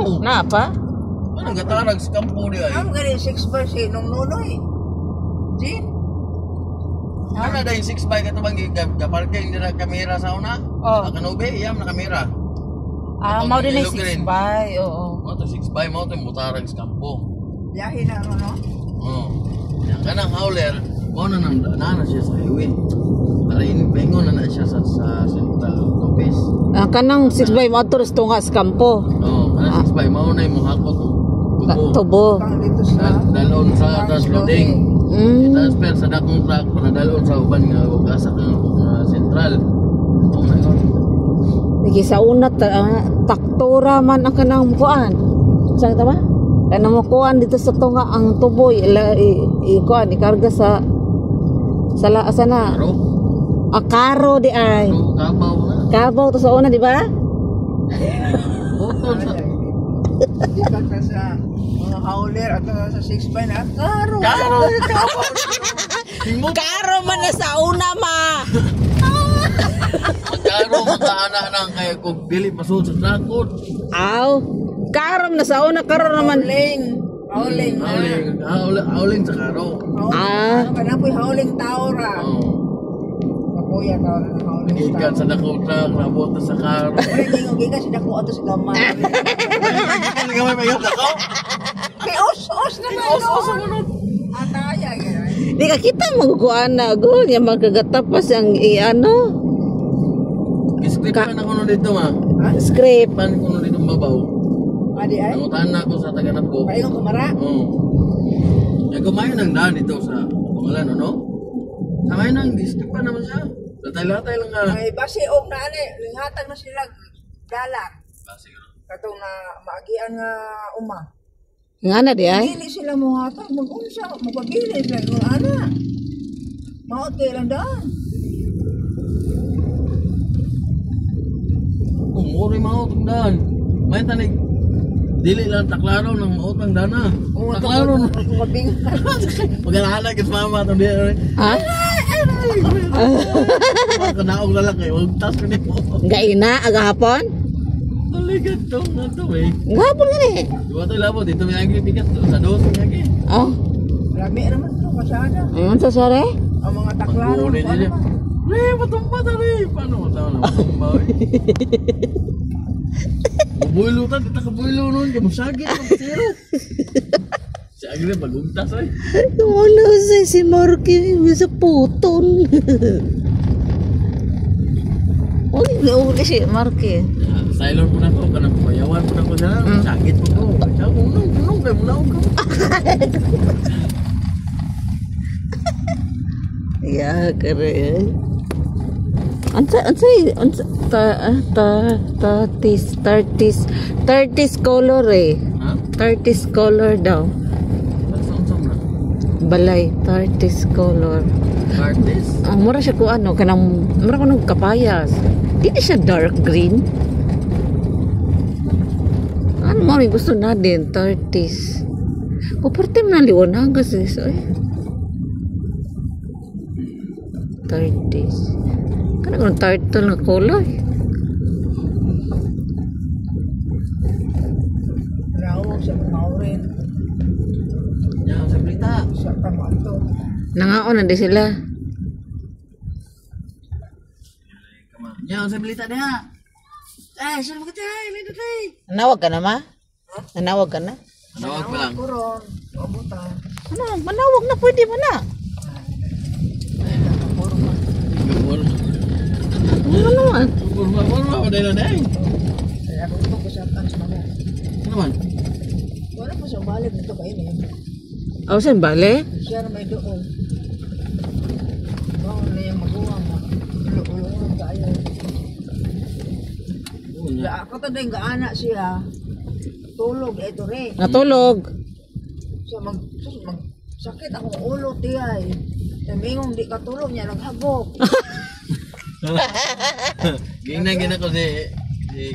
Oo. Na pa? Anong gatarag sa kampo di ay? Ang gani 6 bar si nung nunoy. Jin. Ano na yung 6 bike ito bang gaparking nila kamera sa una? Oh. Kanube, iyam na kamera. Mao din ay Ilog rin. 6 by. Oo. Mo to 6 bike mo to mutarag sa kampo. Biyahe na ro no. Oo. Yang kanang hauler, mo na siya sa highway. Para inbengo na siya sa central office. Kanang 6 by mo to tunga sa kampo. Oo, kanang 6 bike mo na yung muhakot. Tubo. Pang dito sa Dalon sa atas loading. I-transfer sa dakong truck para dalon sa uban nga ugasak ng sentral. Oo na yun. Lagi sa una taktura man ang kanang kuan. Saan ta ba? Kanang mo kuan dito sa tunga ang tuboy kuan ikarga sa asa na. Karo. Karo di ay. Karo, kabaw na. Kabaw to sa una di ba? Botol sa... di ka sa mga hauler at sa 6 bar na karo. Karo! Kabaw! Himot! Karo man na sa una ma. Magkaro magkaanak ng kaya kung dili pasod sa trakot. Aw. Karo na sa una karo naman Hauling. Hauling. Hauling sa karo. Ano ka na po'y hauling tao ra. Oo. Kapuya tao na ng hauling Ikan tao. sa dakong truck, nabot na sa karo. Wala gingo-giga si dako ato sa gamay. Ano nga may mayroon ako? Kay os na ba? Os sa munod. Ataya gano'n. di ka kita magukuan na go nya magkagatapas ang ano Iskrip pa na kuno dito ma. script. Pan kuno dito mabaw. Adi ay. Nangutan na ako sa taganap ko. Paingon kumara. Oo. Yung kumain ng daan dito sa pangalan, ano? Sa ngayon ang district pa naman siya. Latay-latay lang nga. Ay basi og na ani, lingatag na sila dalan. Siguro. Katong na maagian nga uma. Nga na di ay. Dili sila mo hatag mag-unsa, magpabili sila ng ana. Maot kay lang daan. Kung mori maot ang daan. May tanig. Dili lang taklaro ng maot ang dana. Taklaro na. Mabing. Pag-alahala kit mama itong diya. Ha? Kanaog na lang kayo. Huwag tas ko niyo. Gaina agahapon? Taligad to nga to eh. Gahapon nga ni. Diba ito labo? Dito may agi bigat to. Sa dos may agi. Oh, Rami naman to kasyada. ayun sa sare. Ang mga taklaro. Pag-uli niya. Matumpa na rin. Paano matawa na matumpa eh? Mabuilo ta. Kita kabuilo nun. Kamusagit. Kamusiro. Si Agri magugtas eh. Wala si Marky sa puton. Uli si Marky. Silent po na ko. Kanang payawan po na ko siya. Sakit po ko. Siya ko. Unong kayo muna ako. Ya, kere. Ansa thirties color eh. Ha? 30s color daw. Saan na? Balay, 30s color. Artist? Ang mura siya ko ano, kanang mura ko ng kapayas. Hindi siya dark green. Ano mo gusto na din 30s. Kuperte man liwon hagas eh. So, 30s. Kanang turtle na color. Rawag sa mga orin. Yan, sa plita. Sa tamato. Nangaon na di sila. Yan, sa plita niya. Saan mo ka tayo? Lito tayo. Nanawag ka na ma? Nanawag ka na? Nawag pa lang. Kuron. Pabutan. Ano, manawag na pwede mo na. Gumor. Ano naman? Gumor mo. Paday na dahil. Kaya ako ito kasatan sa mga. Ano naman? Wala po siyang balik nito kayo niya. Oh, saan bale? Siya na may doon. Bawal na yung magawa mo. Ulo-ulo tayo. Ako to din gaana siya. Tulog ito rin. Natulog. So sakit akong ulo tiyay. Samingong di katulog niya naghagok. Gina ko si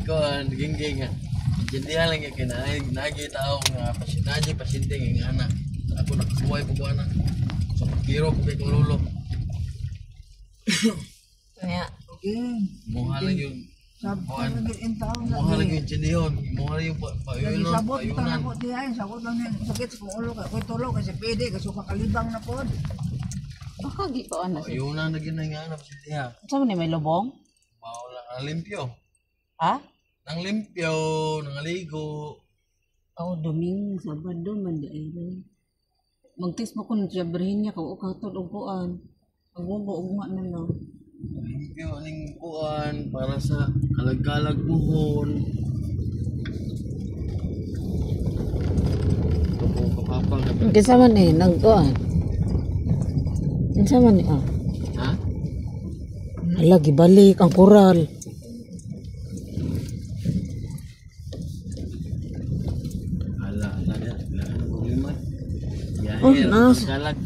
Koan, gingging nga. Jindihan lang yung kinain. Nagita ako nga pasyente ng anak. Ako nakasuway po ko anak. Sa pagkiro ko kay kong lolo. Kaya. Okay. Muha lang yung Kuan. Sabot ang taon na. Muha lagi yung chinihon. Muha lagi yung payunon. Sabot kita Payunan. na po di ay. Sabot lang yan. Sakit sa kong ulo. Kaya tulo kasi pwede. Kasi kakalibang na po. Baka gikuan na siya. Payunan na ginay nga na pasintiha. Saan man may lubong? Mawala. Nang limpyo. Ha? Nang limpyo. Nang aligo. Oh, Domingo, Sabado man di ay. Mag-test mo ko ng sabrihin niya kung ukatod o kuan. Ugma na no. Limpyo ning kuan para sa kalag-kalag buhon. Ito po kapapang na. Kinsa man eh nagkuan. Kinsa man eh ah. Ha? Ala gibalik ang koral. Ala ano problema? Oh, Yahir, nas. kalag.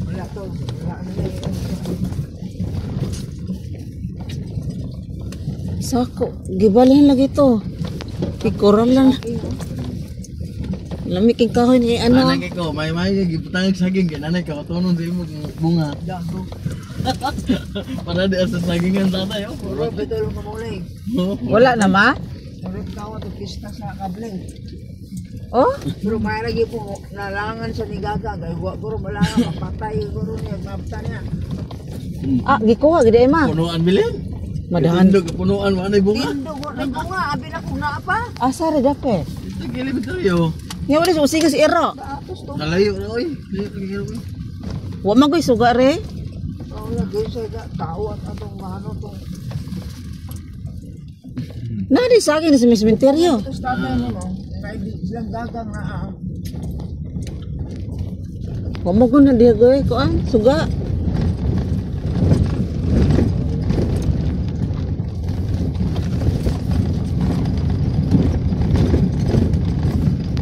Wala to. Wala na lang. Sako, gibalihan lagi to. Koral lang. Lamig king kahoy ni ano. Anak ko, may giputang saging kay nanay ka katunon sa imong bunga. Dago. Para di asa sagingan tatay oh. Puro betul mo muli. Wala na ma? Sarap tawa to pista sa kable. Oh, Pero may lagi po nalangan sa nigaga. Kaya huwag ko malangan. Mapatay ko niya. Mapata niya. ah gikuha gid ma. Punuan bilin. Madahan. Tindog punuan mo anay bunga. Tindo ko na bunga. Abi na kung naapa. Asa ra dapat? Ito gilid tayo. Nya wala usiga si Ero. Tapos to. Kalayo na oy. Layo lagi oy. Wa man koy suga re. Oh, lagi sa tao at atong ano to. Nadi sa akin sa sementeryo. Tapos tatay mo no. May silang gagang na Wa mo ko na diha goy kuan suga.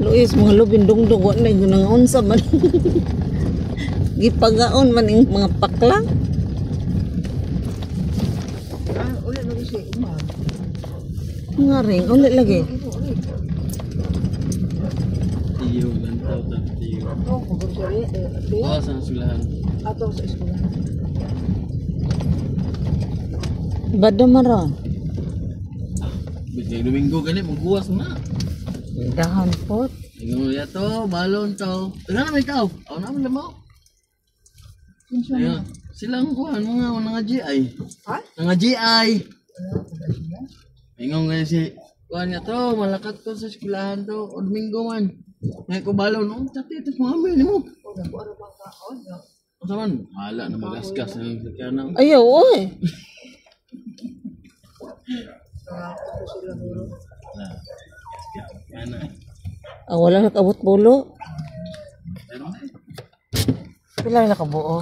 Luis mga lubin dungdung wa na nang unsa man. Gipagaon man ing mga paklang. ulit lagi si Umar. Nga ring ulit lagi. Ito ulit. Tiyo lang tao ta tiyo. Oh, kubursari. Oh, sa sulahan. Ato sa eskwela. Bado maron. Bisay Domingo gani magbuwas na. Dahan pot. Ingon ya to, balon to. Tanga na may ikaw. Aw na man lamaw. Ayun. Silang kuhan mga GI. Ha? Mga GI. Ingon nga si kuhan nga to, malakat ko sa eskwelahan to. O Domingo man. Ngay ko balon, oh, tati ito mami ni mo. O, naku, ano bang kaon? Ano man? Hala na magasgas ng sakyanan. Ayaw oy. Ito sila puro. Na. Ana. Ah, wala na kabot pulo. Pero Pila na kabuo.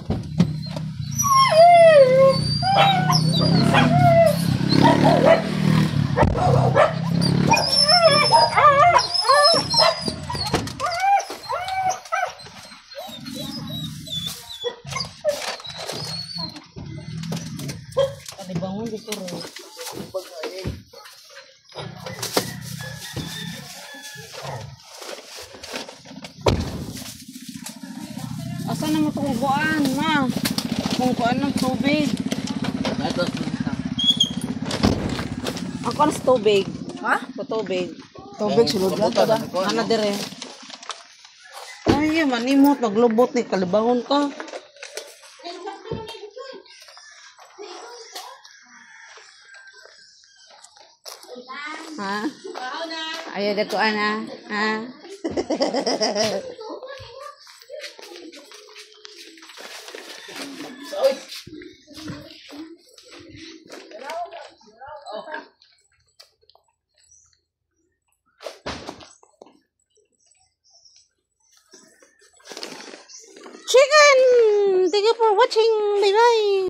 Kali bangun dito ro. Asa na mo itong buwan, ma? Kung kuan ng tubig. nato Ako na sa tubig. Ha? Sa tubig. Tubig, sulod lang ka ba? Ano dire? Ay, manimot. Maglubot ni kalibahon ka. Ha? Ayaw na ko ana. Ha? Chicken! Thank you for watching. Bye-bye.